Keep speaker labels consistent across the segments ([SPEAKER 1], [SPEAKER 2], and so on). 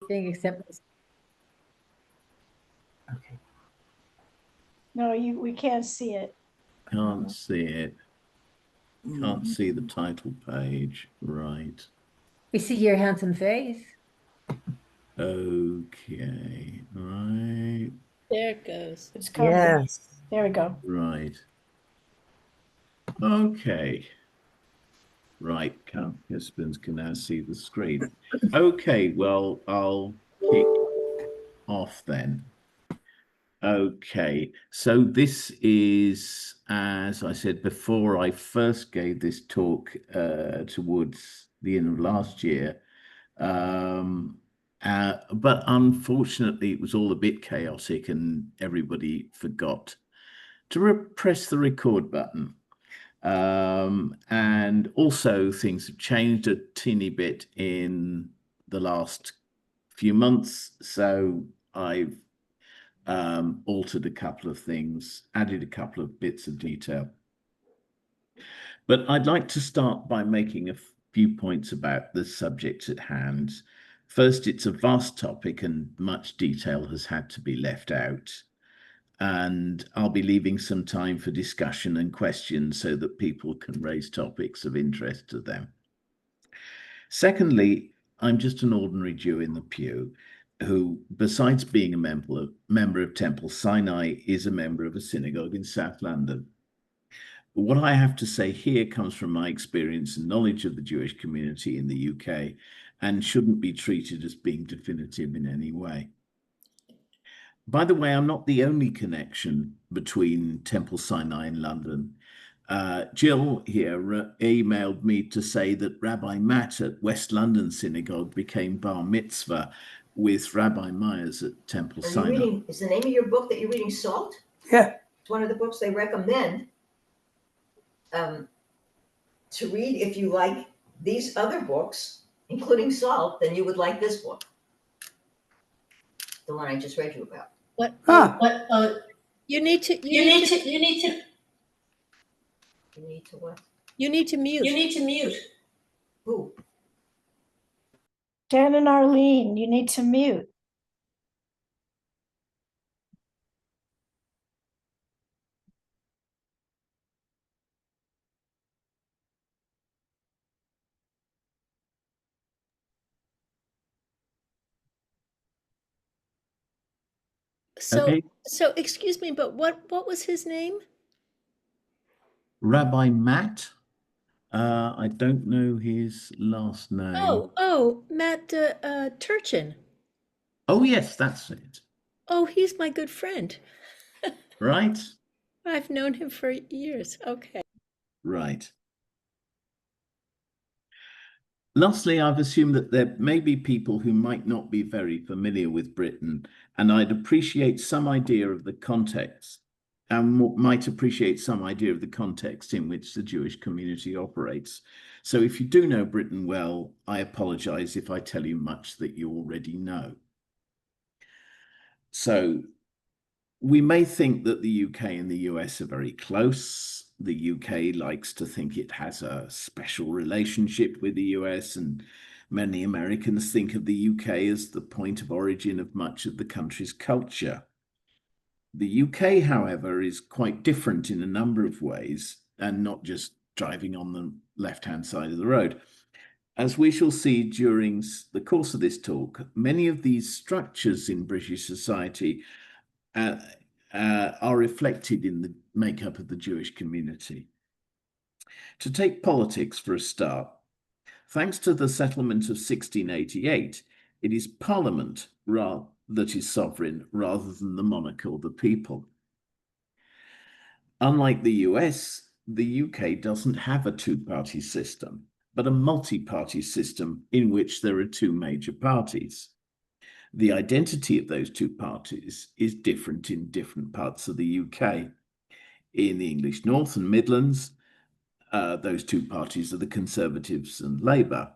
[SPEAKER 1] thing except
[SPEAKER 2] Okay.
[SPEAKER 3] No, we can't see it.
[SPEAKER 2] Can't see it. Can't see the title page. Right.
[SPEAKER 1] we see your handsome face.
[SPEAKER 2] Okay. Right.
[SPEAKER 4] There it goes.
[SPEAKER 3] It's coming.
[SPEAKER 5] Yes.
[SPEAKER 3] There we go.
[SPEAKER 2] Right. Okay. Right. Participants can now see the screen. Okay. Well, I'll kick off then. Okay. So this is, as I said before, I first gave this talk towards the end of last year. But unfortunately, it was all a bit chaotic and everybody forgot to press the record button. And also things have changed a teeny bit in the last few months. So I've altered a couple of things, added a couple of bits of detail. But I'd like to start by making a few points about the subject at hand. First, it's a vast topic and much detail has had to be left out. And I'll be leaving some time for discussion and questions so that people can raise topics of interest to them. Secondly, I'm just an ordinary Jew in the pew who, besides being a member of Temple Sinai, is a member of a synagogue in South London. What I have to say here comes from my experience and knowledge of the Jewish community in the UK and shouldn't be treated as being definitive in any way. By the way, I'm not the only connection between Temple Sinai and London. Jill here emailed me to say that Rabbi Matt at West London Synagogue became bar mitzvah with Rabbi Myers at Temple Sinai.
[SPEAKER 6] Is the name of your book that you're reading Salt?
[SPEAKER 5] Yeah.
[SPEAKER 6] It's one of the books they recommend to read. If you like these other books, including Salt, then you would like this book. The one I just read you about.
[SPEAKER 4] What?
[SPEAKER 5] Huh.
[SPEAKER 4] You need to
[SPEAKER 6] what?
[SPEAKER 4] You need to mute.
[SPEAKER 6] Who?
[SPEAKER 3] Dan and Arlene, you need to mute.
[SPEAKER 4] So excuse me, but what was his name?
[SPEAKER 2] Rabbi Matt. I don't know his last name.
[SPEAKER 4] Matt Turchin.
[SPEAKER 2] Oh, yes, that's it.
[SPEAKER 4] Oh, he's my good friend.
[SPEAKER 2] Right?
[SPEAKER 4] I've known him for years. Okay.
[SPEAKER 2] Right. Lastly, I've assumed that there may be people who might not be very familiar with Britain, and I'd appreciate some idea of the context, and might appreciate some idea of the context in which the Jewish community operates. So if you do know Britain well, I apologize if I tell you much that you already know. So we may think that the UK and the US are very close. The UK likes to think it has a special relationship with the US, and many Americans think of the UK as the point of origin of much of the country's culture. The UK, however, is quite different in a number of ways, and not just driving on the left-hand side of the road. As we shall see during the course of this talk, many of these structures in British society are reflected in the makeup of the Jewish community. To take politics for a start, thanks to the settlement of 1688, it is Parliament that is sovereign rather than the monarch or the people. Unlike the US, the UK doesn't have a two-party system, but a multi-party system in which there are two major parties. The identity of those two parties is different in different parts of the UK. In the English North and Midlands, those two parties are the Conservatives and Labour.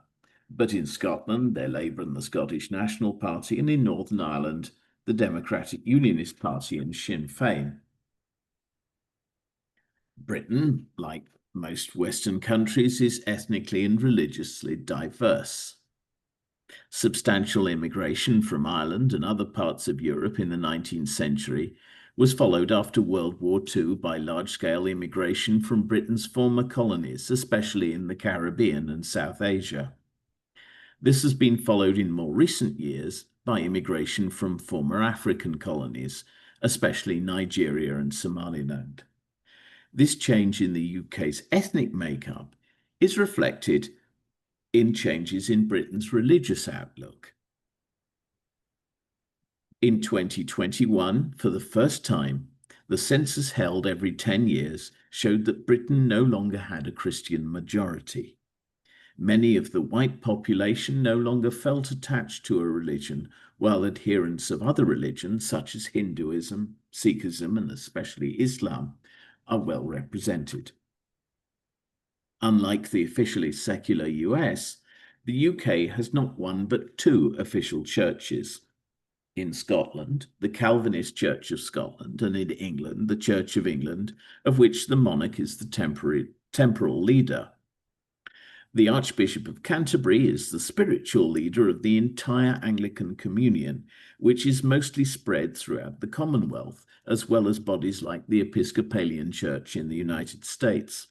[SPEAKER 2] But in Scotland, they're Labour and the Scottish National Party, and in Northern Ireland, the Democratic Unionist Party and Sinn Féin. Britain, like most Western countries, is ethnically and religiously diverse. Substantial immigration from Ireland and other parts of Europe in the 19th century was followed after World War II by large-scale immigration from Britain's former colonies, especially in the Caribbean and South Asia. This has been followed in more recent years by immigration from former African colonies, especially Nigeria and Somaliland. This change in the UK's ethnic makeup is reflected in changes in Britain's religious outlook. In 2021, for the first time, the census held every 10 years showed that Britain no longer had a Christian majority. Many of the white population no longer felt attached to a religion, while adherents of other religions, such as Hinduism, Sikhism, and especially Islam, are well represented. Unlike the officially secular US, the UK has not one but two official churches. In Scotland, the Calvinist Church of Scotland, and in England, the Church of England, of which the monarch is the temporal leader. The Archbishop of Canterbury is the spiritual leader of the entire Anglican Communion, which is mostly spread throughout the Commonwealth, as well as bodies like the Episcopalian Church in the United States.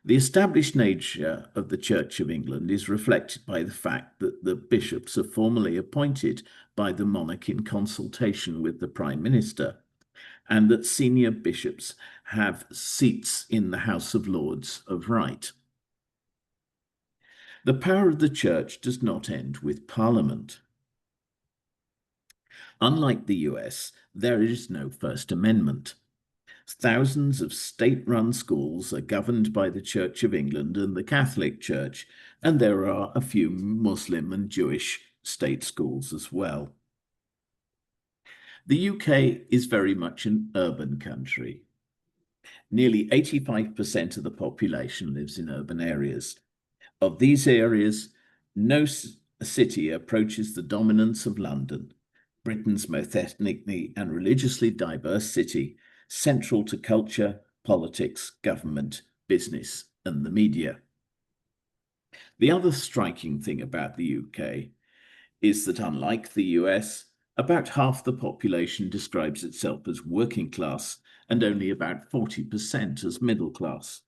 [SPEAKER 2] The established nature of the Church of England is reflected by the fact that the bishops are formally appointed by the monarch in consultation with the Prime Minister, and that senior bishops have seats in the House of Lords of right. The power of the Church does not end with Parliament. Unlike the US, there is no First Amendment. Thousands of state-run schools are governed by the Church of England and the Catholic Church, and there are a few Muslim and Jewish state schools as well. The UK is very much an urban country. Nearly 85% of the population lives in urban areas. Of these areas, no city approaches the dominance of London, Britain's most ethnically and religiously diverse city, central to culture, politics, government, business, and the media. The other striking thing about the UK is that, unlike the US, about half the population describes itself as working class and only about 40% as middle class.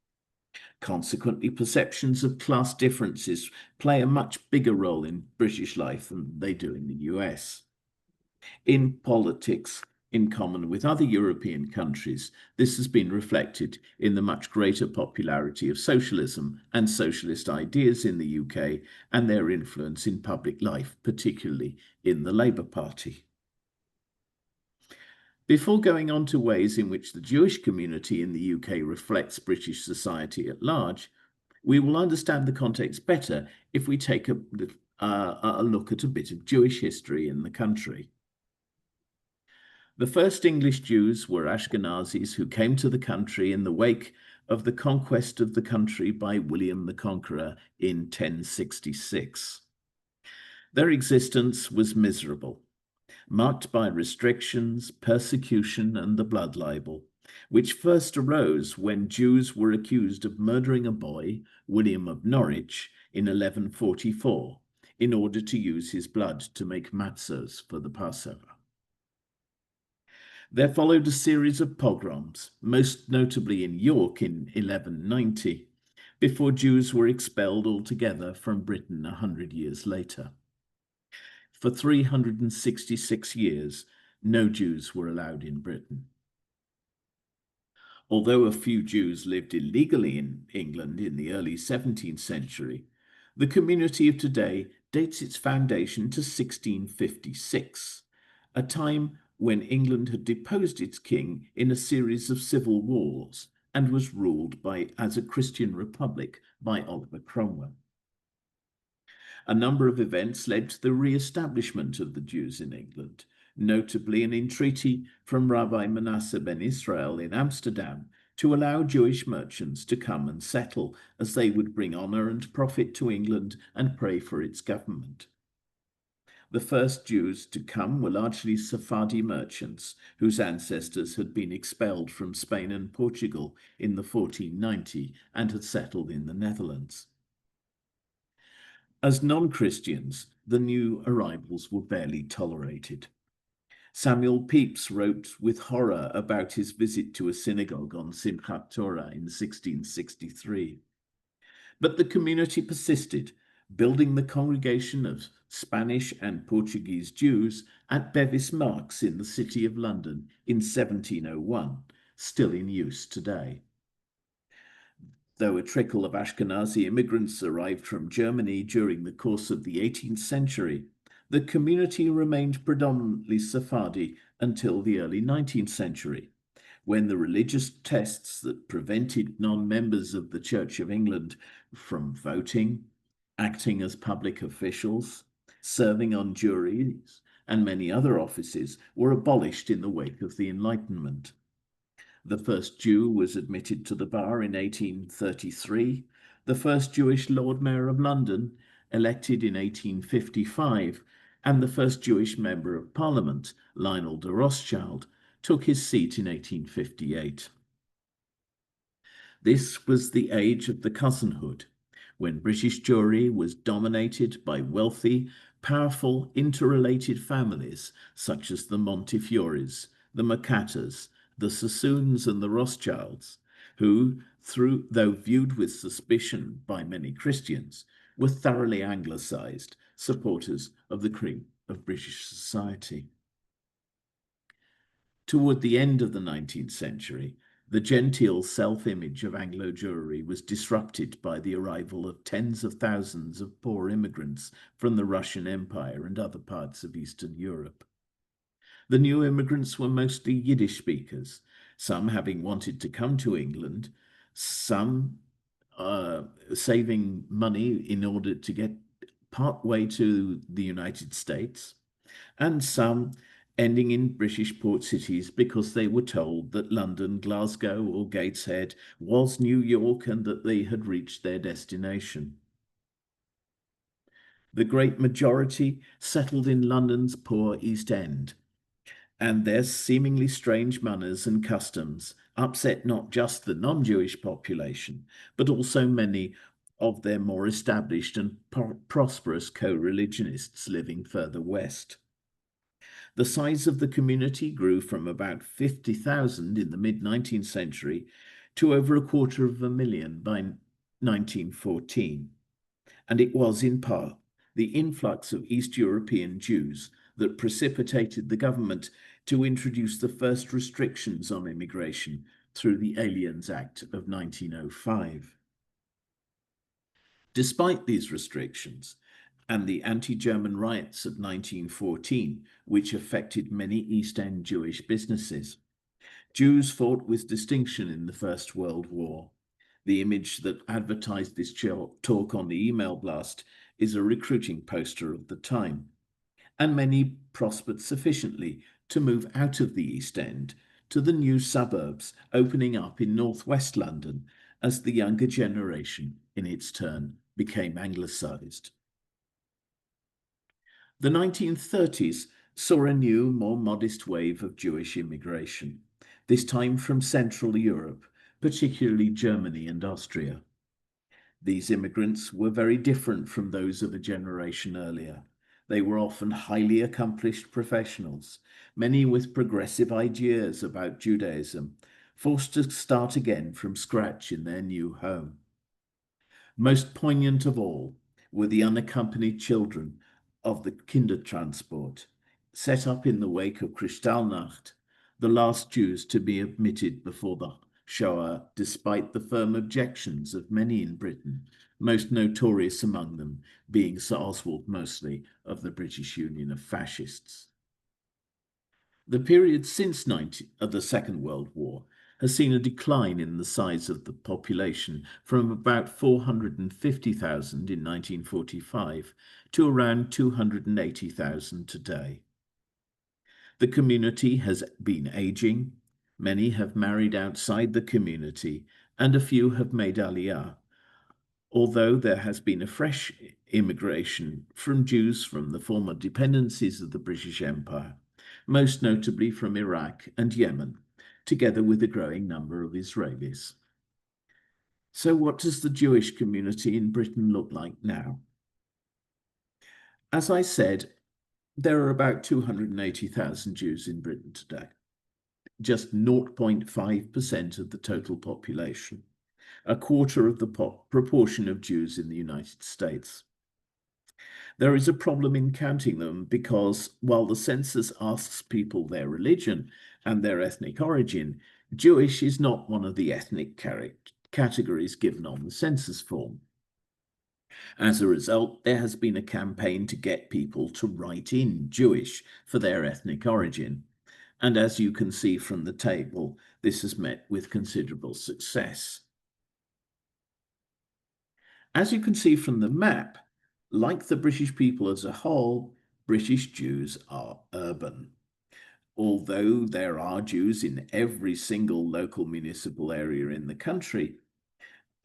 [SPEAKER 2] Consequently, perceptions of class differences play a much bigger role in British life than they do in the US. In politics, in common with other European countries, this has been reflected in the much greater popularity of socialism and socialist ideas in the UK and their influence in public life, particularly in the Labour Party. Before going on to ways in which the Jewish community in the UK reflects British society at large, we will understand the context better if we take a look at a bit of Jewish history in the country. The first English Jews were Ashkenazis who came to the country in the wake of the conquest of the country by William the Conqueror in 1066. Their existence was miserable, marked by restrictions, persecution, and the blood libel, which first arose when Jews were accused of murdering a boy, William of Norwich, in 1144, in order to use his blood to make matzos for the Passover. There followed a series of pogroms, most notably in York in 1190, before Jews were expelled altogether from Britain 100 years later. For 366 years, no Jews were allowed in Britain. Although a few Jews lived illegally in England in the early 17th century, the community of today dates its foundation to 1656, a time when England had deposed its king in a series of civil wars and was ruled as a Christian republic by Oliver Cromwell. A number of events led to the re-establishment of the Jews in England, notably an entreaty from Rabbi Manasseh ben Israel in Amsterdam to allow Jewish merchants to come and settle, as they would bring honor and profit to England and pray for its government. The first Jews to come were largely Sephardi merchants whose ancestors had been expelled from Spain and Portugal in the 1490 and had settled in the Netherlands. As non-Christians, the new arrivals were barely tolerated. Samuel Pepys wrote with horror about his visit to a synagogue on Simchat Torah in 1663. But the community persisted, building the congregation of Spanish and Portuguese Jews at Bevis Marks in the City of London in 1701, still in use today. Though a trickle of Ashkenazi immigrants arrived from Germany during the course of the 18th century, the community remained predominantly Sephardi until the early 19th century, when the religious tests that prevented non-members of the Church of England from voting, acting as public officials, serving on juries, and many other offices were abolished in the wake of the Enlightenment. The first Jew was admitted to the bar in 1833, the first Jewish Lord Mayor of London, elected in 1855, and the first Jewish Member of Parliament, Lionel de Rothschild, took his seat in 1858. This was the age of the cousinhood, when British Jewry was dominated by wealthy, powerful, interrelated families such as the Montefiores, the Macatas, the Sassoons and the Rothschilds, who, though viewed with suspicion by many Christians, were thoroughly Anglicized, supporters of the cream of British society. Toward the end of the 19th century, the genteel self-image of Anglo Jewry was disrupted by the arrival of tens of thousands of poor immigrants from the Russian Empire and other parts of Eastern Europe. The new immigrants were mostly Yiddish speakers, some having wanted to come to England, some saving money in order to get part way to the United States, and some ending in British port cities because they were told that London, Glasgow, or Gateshead was New York and that they had reached their destination. The great majority settled in London's poor East End, and their seemingly strange manners and customs upset not just the non-Jewish population, but also many of their more established and prosperous co-religionists living further west. The size of the community grew from about 50,000 in the mid-19th century to over 250,000 by 1914, and it was in part the influx of East European Jews that precipitated the government to introduce the first restrictions on immigration through the Aliens Act of 1905. Despite these restrictions and the anti-German riots of 1914, which affected many East End Jewish businesses, Jews fought with distinction in the First World War. The image that advertised this talk on the email blast is a recruiting poster of the time, and many prospered sufficiently to move out of the East End to the new suburbs opening up in northwest London as the younger generation, in its turn, became Anglicized. The 1930s saw a new, more modest wave of Jewish immigration, this time from Central Europe, particularly Germany and Austria. These immigrants were very different from those of a generation earlier. They were often highly accomplished professionals, many with progressive ideas about Judaism, forced to start again from scratch in their new home. Most poignant of all were the unaccompanied children of the Kindertransport, set up in the wake of Kristallnacht, the last Jews to be admitted before the Shoah, despite the firm objections of many in Britain, most notorious among them being Sir Oswald Mosley of the British Union of Fascists. The period since the Second World War has seen a decline in the size of the population from about 450,000 in 1945 to around 280,000 today. The community has been aging, many have married outside the community, and a few have made Aliyah, although there has been a fresh immigration from Jews from the former dependencies of the British Empire, most notably from Iraq and Yemen, together with a growing number of Israelis. So what does the Jewish community in Britain look like now? As I said, there are about 280,000 Jews in Britain today, just 0.5% of the total population, a quarter of the proportion of Jews in the United States. There is a problem in counting them because while the census asks people their religion and their ethnic origin, Jewish is not one of the ethnic categories given on the census form. As a result, there has been a campaign to get people to write in Jewish for their ethnic origin. And as you can see from the table, this has met with considerable success. As you can see from the map, like the British people as a whole, British Jews are urban. Although there are Jews in every single local municipal area in the country,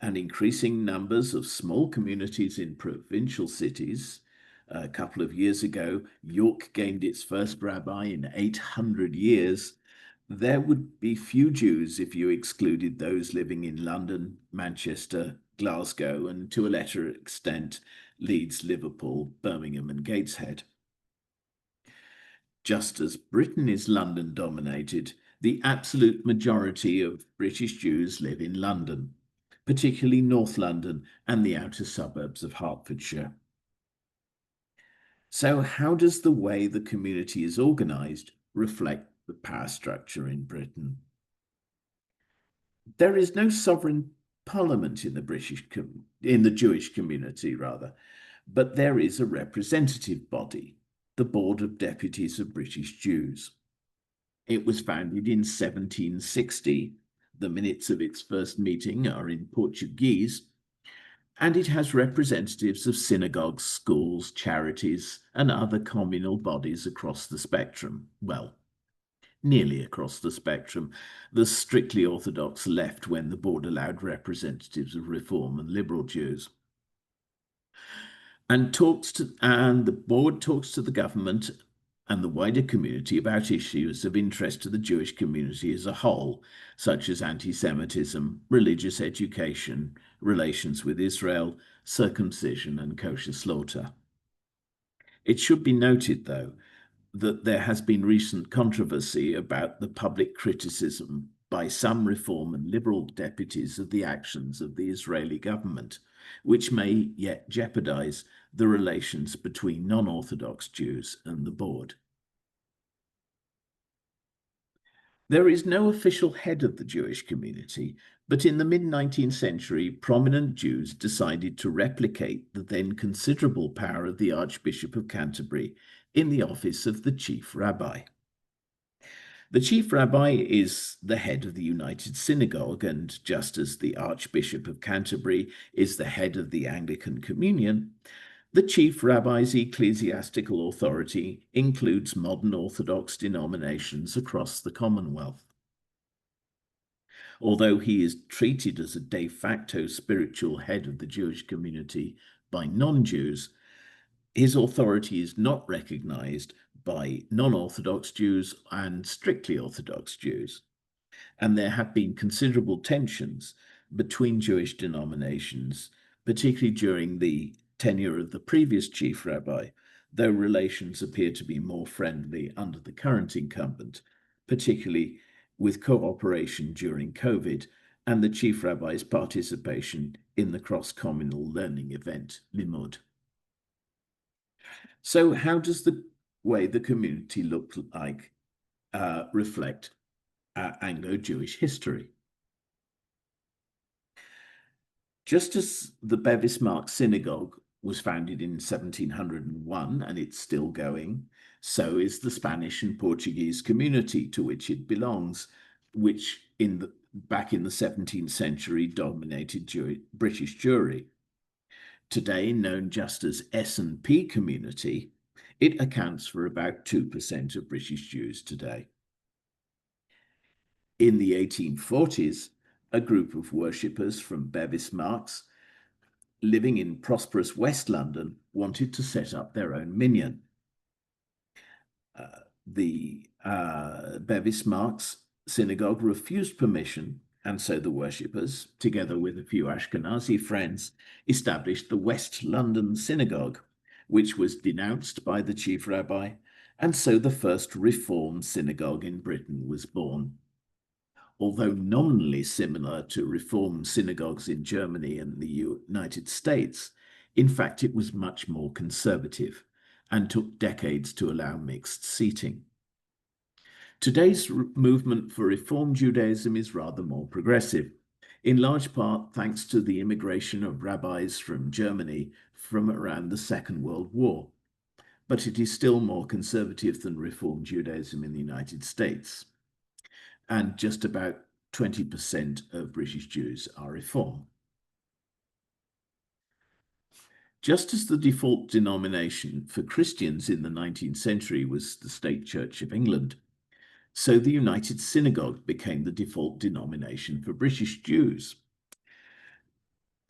[SPEAKER 2] and increasing numbers of small communities in provincial cities. A couple of years ago, York gained its first rabbi in 800 years. There would be few Jews if you excluded those living in London, Manchester, Glasgow, and to a lesser extent, Leeds, Liverpool, Birmingham, and Gateshead. Just as Britain is London dominated, the absolute majority of British Jews live in London, particularly North London and the outer suburbs of Hertfordshire. So how does the way the community is organised reflect the power structure in Britain? There is no sovereign parliament in the Jewish community, but there is a representative body, the Board of Deputies of British Jews. It was founded in 1760. The minutes of its first meeting are in Portuguese, and it has representatives of synagogues, schools, charities, and other communal bodies across the spectrum. Well, nearly across the spectrum. The strictly Orthodox left when the board allowed representatives of Reform and Liberal Jews. And the board talks to the government and the wider community about issues of interest to the Jewish community as a whole, such as anti-Semitism, religious education, relations with Israel, circumcision, and kosher slaughter. It should be noted, though, that there has been recent controversy about the public criticism by some Reform and Liberal deputies of the actions of the Israeli government, which may yet jeopardize the relations between non-Orthodox Jews and the board. There is no official head of the Jewish community, but in the mid-19th century, prominent Jews decided to replicate the then considerable power of the Archbishop of Canterbury in the office of the Chief Rabbi. The Chief Rabbi is the head of the United Synagogue, and just as the Archbishop of Canterbury is the head of the Anglican Communion, the Chief Rabbi's ecclesiastical authority includes modern Orthodox denominations across the Commonwealth. Although he is treated as a de facto spiritual head of the Jewish community by non-Jews, his authority is not recognized by non-Orthodox Jews and strictly Orthodox Jews. And there have been considerable tensions between Jewish denominations, particularly during the tenure of the previous chief rabbi, though relations appear to be more friendly under the current incumbent, particularly with cooperation during COVID and the chief rabbi's participation in the cross-communal learning event, Limud. So how does the way the community look like reflect Anglo-Jewish history? Just as the Bevis Mark Synagogue was founded in 1701 and it's still going, so is the Spanish and Portuguese community to which it belongs, which back in the 17th century dominated British Jewry. Today known just as S&P community, it accounts for about 2% of British Jews today. In the 1840s, a group of worshippers from Bevis Marks living in prosperous West London wanted to set up their own minyan. The Bevis Marks synagogue refused permission, and so the worshippers, together with a few Ashkenazi friends, established the West London Synagogue, which was denounced by the chief rabbi, and so the first Reform synagogue in Britain was born. Although nominally similar to Reform synagogues in Germany and the United States, in fact it was much more conservative and took decades to allow mixed seating. Today's movement for Reform Judaism is rather more progressive, in large part thanks to the immigration of rabbis from Germany from around the Second World War, but it is still more conservative than Reform Judaism in the United States. And just about 20% of British Jews are Reform. Just as the default denomination for Christians in the 19th century was the State Church of England, so the United Synagogue became the default denomination for British Jews.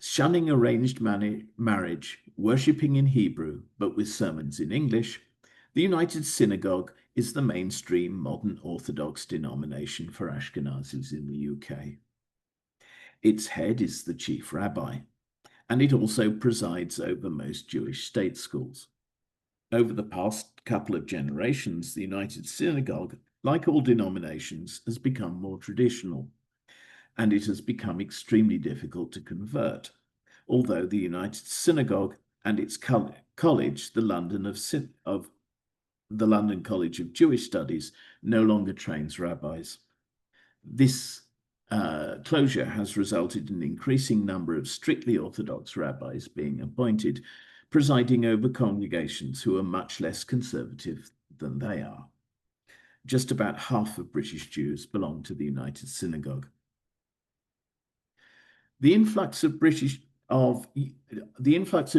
[SPEAKER 2] Shunning arranged marriage, worshipping in Hebrew, but with sermons in English, the United Synagogue is the mainstream modern Orthodox denomination for Ashkenazis in the UK. Its head is the chief rabbi, and it also presides over most Jewish state schools. Over the past couple of generations, the United Synagogue, like all denominations, has become more traditional, and it has become extremely difficult to convert, although the United Synagogue and its college, the London College of Jewish Studies, no longer trains rabbis. This closure has resulted in an increasing number of strictly Orthodox rabbis being appointed, presiding over congregations who are much less conservative than they are. Just about half of British Jews belong to the United Synagogue. The influx of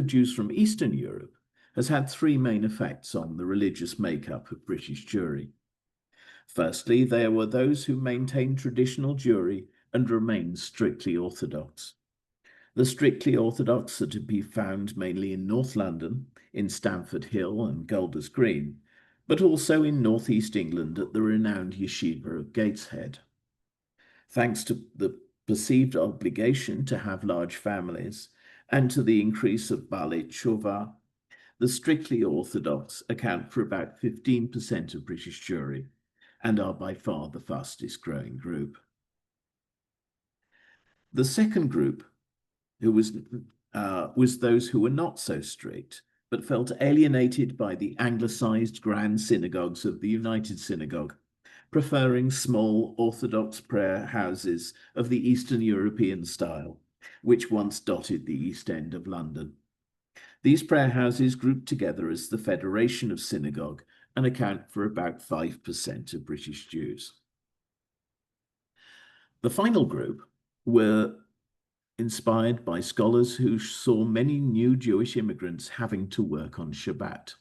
[SPEAKER 2] Jews from Eastern Europe has had three main effects on the religious makeup of British Jewry. Firstly, there were those who maintained traditional Jewry and remained strictly Orthodox. The strictly Orthodox are to be found mainly in North London, in Stamford Hill and Golders Green, but also in northeast England at the renowned yeshiva of Gateshead. Thanks to the perceived obligation to have large families and to the increase of Baalei Tshuva, the strictly Orthodox account for about 15% of British Jewry and are by far the fastest growing group. The second group who was those who were not so strict, but felt alienated by the anglicized grand synagogues of the United Synagogue, preferring small Orthodox prayer houses of the Eastern European style, which once dotted the East End of London. These prayer houses grouped together as the Federation of Synagogue and account for about 5% of British Jews. The final group were inspired by scholars who saw many new Jewish immigrants having to work on Shabbat.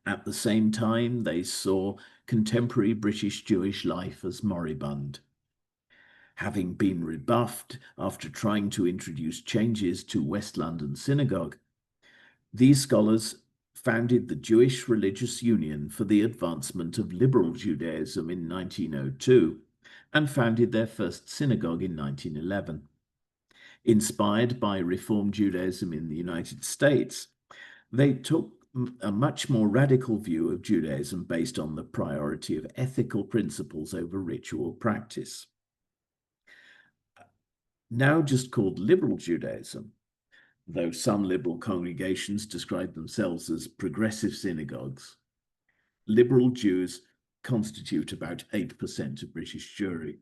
[SPEAKER 2] At the same time, they saw contemporary British Jewish life as moribund. Having been rebuffed after trying to introduce changes to West London Synagogue, these scholars founded the Jewish Religious Union for the Advancement of Liberal Judaism in 1902 and founded their first synagogue in 1911. Inspired by Reform Judaism in the United States, they took a much more radical view of Judaism based on the priority of ethical principles over ritual practice. Now just called Liberal Judaism, though some liberal congregations describe themselves as progressive synagogues, liberal Jews constitute about 8% of British Jewry.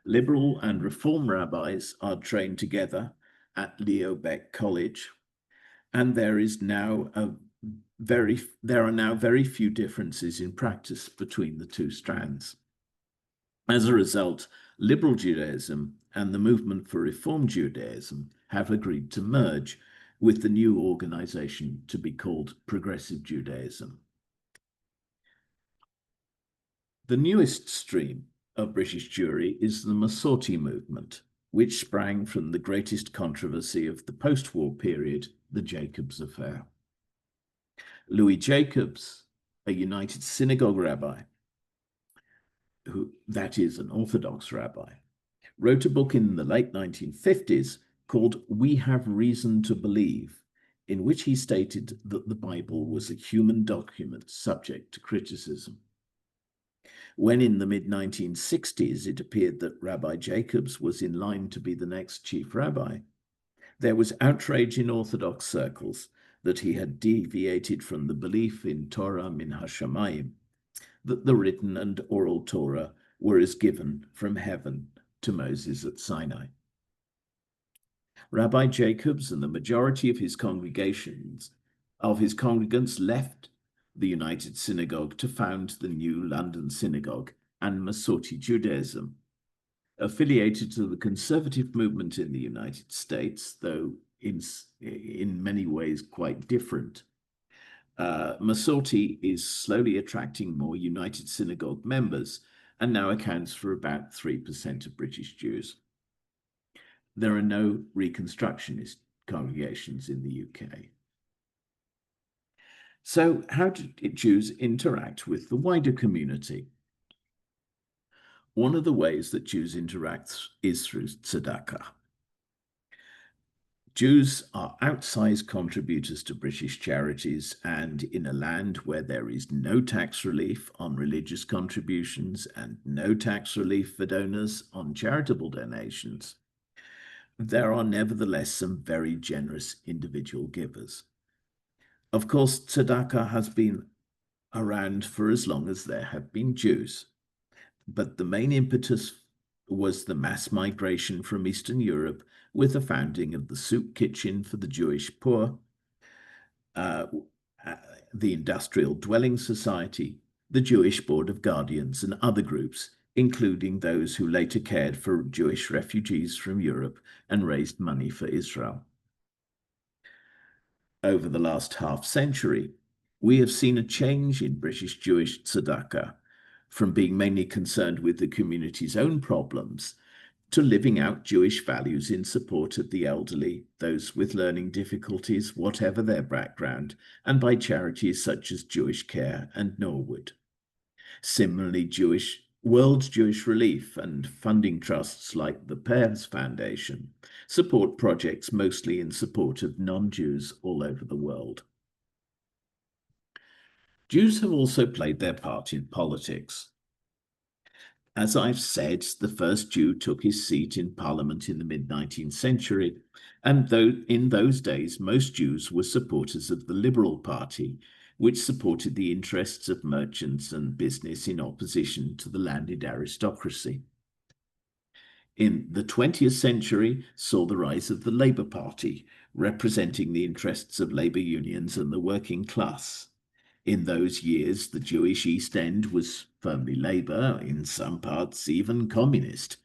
[SPEAKER 2] Liberal and Reform rabbis are trained together at Leo Baeck College, and there are now very few differences in practice between the two strands. As a result, Liberal Judaism and the movement for Reform Judaism have agreed to merge, with the new organization to be called Progressive Judaism. The newest stream of British Jewry is the Masorti movement, which sprang from the greatest controversy of the post-war period, the Jacobs Affair. Louis Jacobs, a United Synagogue rabbi, that is an Orthodox rabbi, wrote a book in the late 1950s called We Have Reason to Believe, in which he stated that the Bible was a human document subject to criticism. When in the mid-1960s it appeared that Rabbi Jacobs was in line to be the next chief rabbi, there was outrage in Orthodox circles that he had deviated from the belief in Torah min hashamayim, that the written and oral Torah were as given from heaven to Moses at Sinai. Rabbi Jacobs and the majority of his congregants left the United Synagogue to found the new London Synagogue and Masorti Judaism, affiliated to the conservative movement in the United States, though in many ways quite different. Masorti is slowly attracting more United Synagogue members and now accounts for about 3% of British Jews. There are no Reconstructionist congregations in the UK. So how do Jews interact with the wider community? One of the ways that Jews interact is through tzedakah. Jews are outsized contributors to British charities, and in a land where there is no tax relief on religious contributions and no tax relief for donors on charitable donations, there are nevertheless some very generous individual givers. Of course, tzedakah has been around for as long as there have been Jews, but the main impetus was the mass migration from Eastern Europe with the founding of the soup kitchen for the Jewish poor, the Industrial Dwelling Society, the Jewish Board of Guardians, and other groups, including those who later cared for Jewish refugees from Europe and raised money for Israel. Over the last half-century, we have seen a change in British Jewish tzedakah, from being mainly concerned with the community's own problems to living out Jewish values in support of the elderly, those with learning difficulties, whatever their background, and by charities such as Jewish Care and Norwood. Similarly, World Jewish Relief and funding trusts like the Pears Foundation support projects mostly in support of non-Jews all over the world. Jews have also played their part in politics. As I've said, the first Jew took his seat in Parliament in the mid-19th century, and though in those days most Jews were supporters of the Liberal Party, which supported the interests of merchants and business in opposition to the landed aristocracy. In the 20th century saw the rise of the Labour Party, representing the interests of labour unions and the working class. In those years, the Jewish East End was firmly Labour, in some parts even communist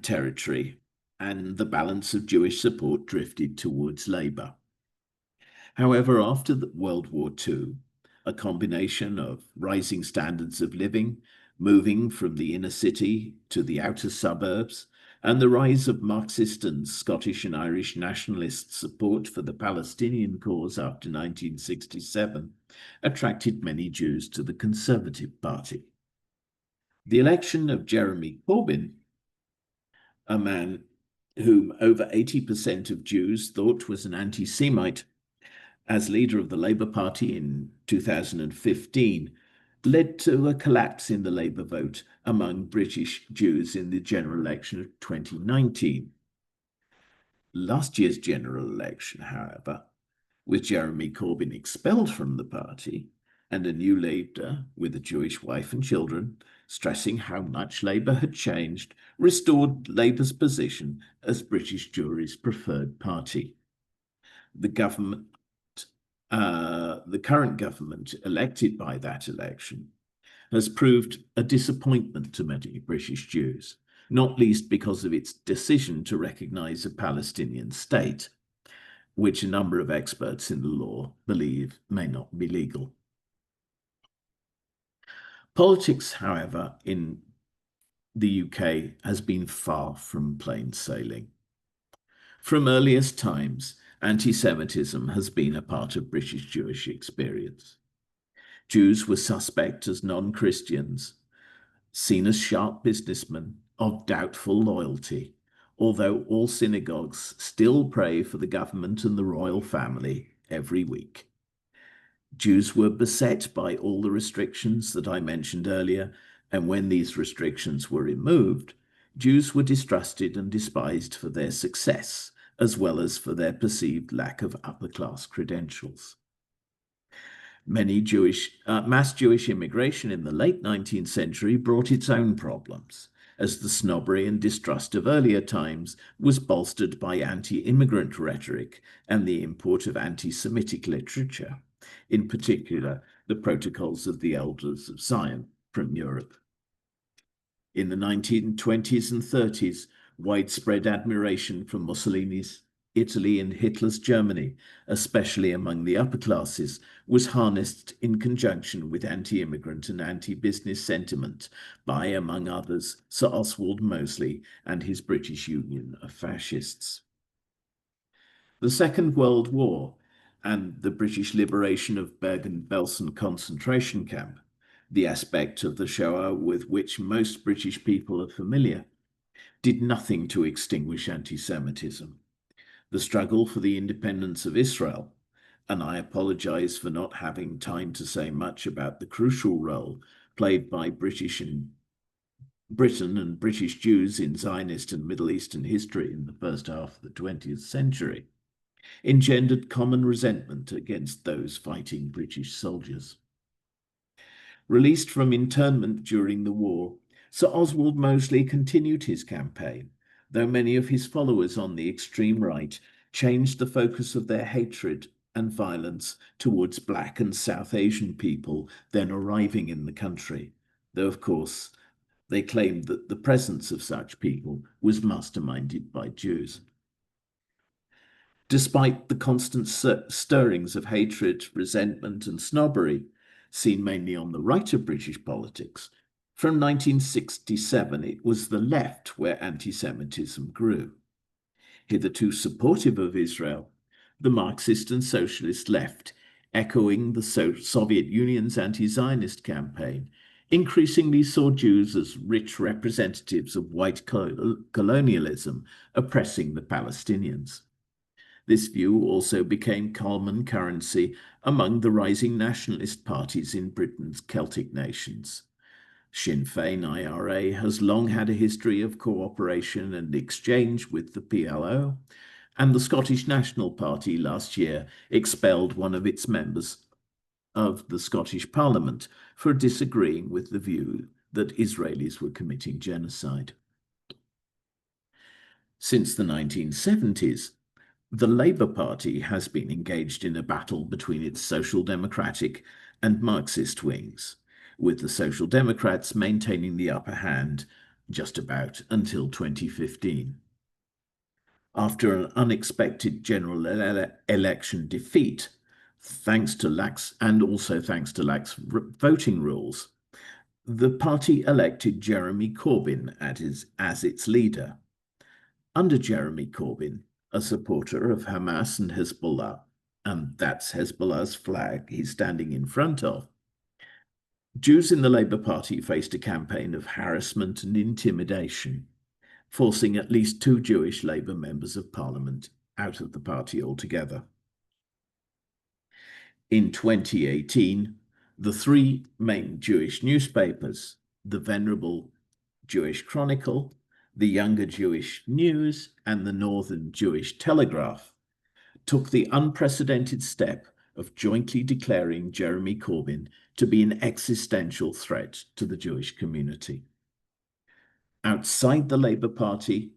[SPEAKER 2] territory, and the balance of Jewish support drifted towards Labour. However, after World War II, a combination of rising standards of living, moving from the inner city to the outer suburbs, and the rise of Marxist and Scottish and Irish nationalist support for the Palestinian cause after 1967 attracted many Jews to the Conservative Party. The election of Jeremy Corbyn, a man whom over 80% of Jews thought was an anti-Semite, as leader of the Labour Party in 2015, led to a collapse in the Labour vote among British Jews in the general election of 2019. Last year's general election, however, with Jeremy Corbyn expelled from the party and a new leader with a Jewish wife and children, stressing how much Labour had changed, restored Labour's position as British Jewry's preferred party. The current government elected by that election has proved a disappointment to many British Jews, not least because of its decision to recognise a Palestinian state, which a number of experts in the law believe may not be legal. Politics, however, in the UK has been far from plain sailing. From earliest times, anti-Semitism has been a part of British Jewish experience. Jews were suspect as non-Christians, seen as sharp businessmen of doubtful loyalty, although all synagogues still pray for the government and the royal family every week. Jews were beset by all the restrictions that I mentioned earlier, and when these restrictions were removed, Jews were distrusted and despised for their success, as well as for their perceived lack of upper-class credentials. Mass Jewish immigration in the late 19th century brought its own problems, as the snobbery and distrust of earlier times was bolstered by anti-immigrant rhetoric and the import of anti-Semitic literature, in particular the Protocols of the Elders of Zion from Europe. In the 1920s and 30s, widespread admiration for Mussolini's Italy and Hitler's Germany, especially among the upper classes, was harnessed in conjunction with anti-immigrant and anti-business sentiment by, among others, Sir Oswald Mosley and his British Union of Fascists. The Second World War and the British liberation of Bergen-Belsen concentration camp, the aspect of the Shoah with which most British people are familiar, did nothing to extinguish anti-Semitism. The struggle for the independence of Israel, and I apologize for not having time to say much about the crucial role played by Britain and British Jews in Zionist and Middle Eastern history in the first half of the 20th century, engendered common resentment against those fighting British soldiers. Released from internment during the war, Sir Oswald Mosley continued his campaign, though many of his followers on the extreme right changed the focus of their hatred and violence towards Black and South Asian people then arriving in the country, though of course they claimed that the presence of such people was masterminded by Jews. Despite the constant stirrings of hatred, resentment and snobbery, seen mainly on the right of British politics, from 1967 it was the left where anti-Semitism grew. Hitherto supportive of Israel, the Marxist and socialist left, echoing the Soviet Union's anti-Zionist campaign, increasingly saw Jews as rich representatives of white colonialism oppressing the Palestinians. This view also became common currency among the rising nationalist parties in Britain's Celtic nations. Sinn Féin IRA has long had a history of cooperation and exchange with the PLO, and the Scottish National Party last year expelled one of its members of the Scottish Parliament for disagreeing with the view that Israelis were committing genocide. Since the 1970s, the Labour Party has been engaged in a battle between its Social Democratic and Marxist wings, with the Social Democrats maintaining the upper hand just about until 2015. After an unexpected general election defeat, thanks to lax voting rules, the party elected Jeremy Corbyn as its leader. Under Jeremy Corbyn, a supporter of Hamas and Hezbollah, and that's Hezbollah's flag he's standing in front of, Jews in the Labour Party faced a campaign of harassment and intimidation, forcing at least 2 Jewish Labour members of Parliament out of the party altogether. In 2018, the 3 main Jewish newspapers, the Venerable Jewish Chronicle, the Younger Jewish News, and the Northern Jewish Telegraph, took the unprecedented step of jointly declaring Jeremy Corbyn to be an existential threat to the Jewish community. Outside the Labour Party,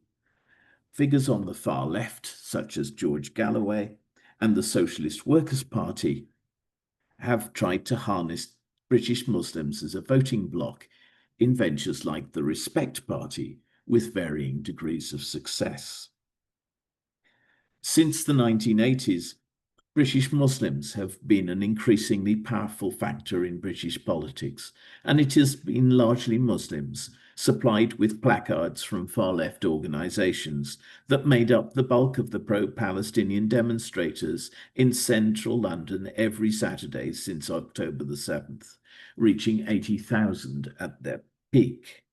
[SPEAKER 2] figures on the far left, such as George Galloway and the Socialist Workers' Party, have tried to harness British Muslims as a voting bloc in ventures like the Respect Party, with varying degrees of success. Since the 1980s, British Muslims have been an increasingly powerful factor in British politics, and it has been largely Muslims, supplied with placards from far-left organisations, that made up the bulk of the pro-Palestinian demonstrators in central London every Saturday since October the 7th, reaching 80,000 at their peak.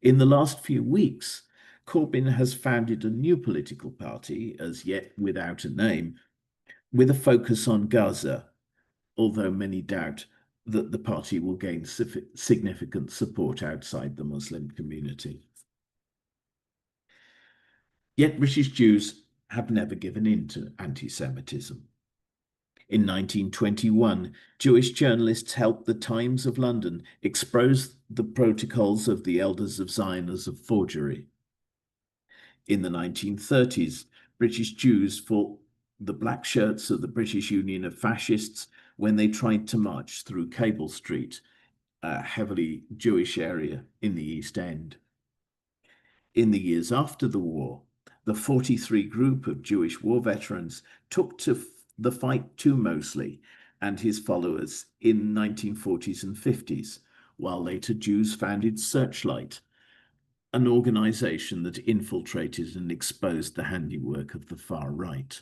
[SPEAKER 2] In the last few weeks, Corbyn has founded a new political party, as yet without a name, with a focus on Gaza, although many doubt that the party will gain significant support outside the Muslim community. Yet British Jews have never given in to anti-Semitism. In 1921, Jewish journalists helped the Times of London expose the protocols of the Elders of Zion as a forgery. In the 1930s, British Jews fought the black shirts of the British Union of Fascists when they tried to march through Cable Street, a heavily Jewish area in the East End. In the years after the war, the 43 group of Jewish war veterans took to the fight to Mosley and his followers in 1940s and 50s, while later Jews founded Searchlight, an organization that infiltrated and exposed the handiwork of the far right.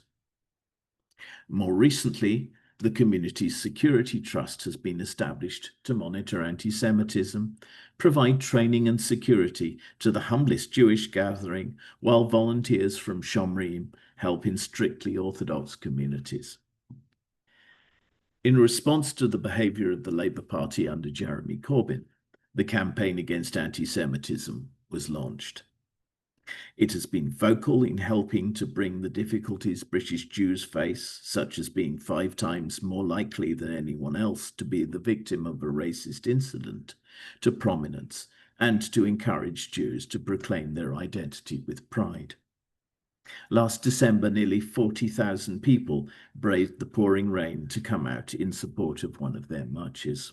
[SPEAKER 2] More recently, the Community Security Trust has been established to monitor anti-Semitism, provide training and security to the humblest Jewish gathering, while volunteers from Shomrim help in strictly Orthodox communities. In response to the behavior of the Labour Party under Jeremy Corbyn, the campaign against anti-Semitism was launched. It has been vocal in helping to bring the difficulties British Jews face, such as being 5 times more likely than anyone else to be the victim of a racist incident, to prominence, and to encourage Jews to proclaim their identity with pride. Last December, nearly 40,000 people braved the pouring rain to come out in support of one of their marches.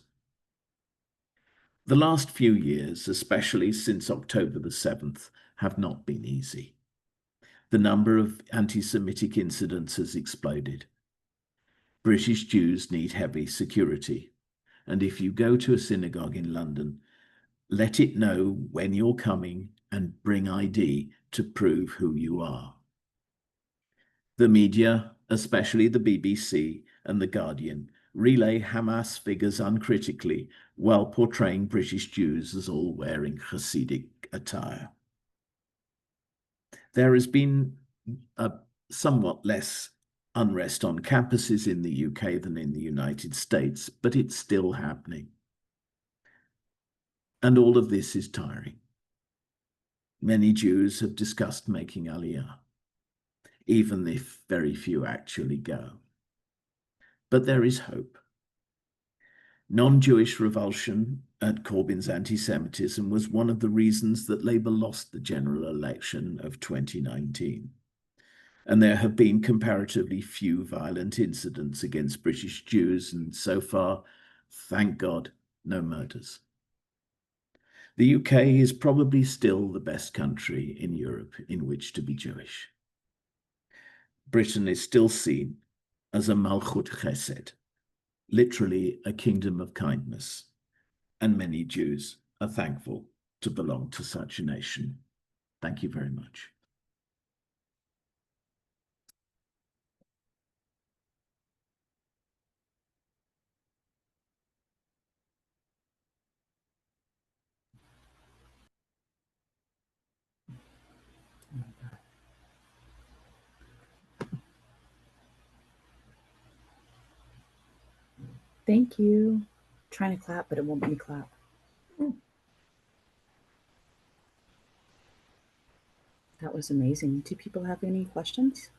[SPEAKER 2] The last few years, especially since October the 7th, have not been easy. The number of anti-Semitic incidents has exploded. British Jews need heavy security, and if you go to a synagogue in London, let it know when you're coming and bring ID to prove who you are. The media, especially the BBC and The Guardian, relay Hamas figures uncritically while portraying British Jews as all wearing Hasidic attire. There has been a somewhat less unrest on campuses in the UK than in the United States, but it's still happening. And all of this is tiring. Many Jews have discussed making Aliyah, even if very few actually go. But there is hope. Non-Jewish revulsion at Corbyn's anti-Semitism was one of the reasons that Labour lost the general election of 2019. And there have been comparatively few violent incidents against British Jews, and so far, thank God, no murders. The UK is probably still the best country in Europe in which to be Jewish. Britain is still seen as a Malchut Chesed, literally a kingdom of kindness, and many Jews are thankful to belong to such a nation. Thank you very much.
[SPEAKER 5] Thank you. I'm trying to clap, but it won't let me clap. That was amazing. Do people have any questions?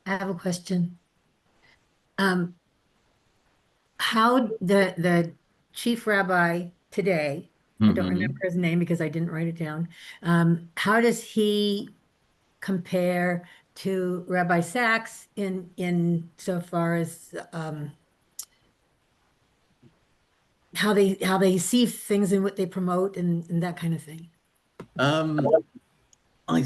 [SPEAKER 1] I have a question. How the chief rabbi today, I don't remember his name because I didn't write it down. How does he compare to Rabbi Sachs in so far as how they see things and what they promote and that kind of thing?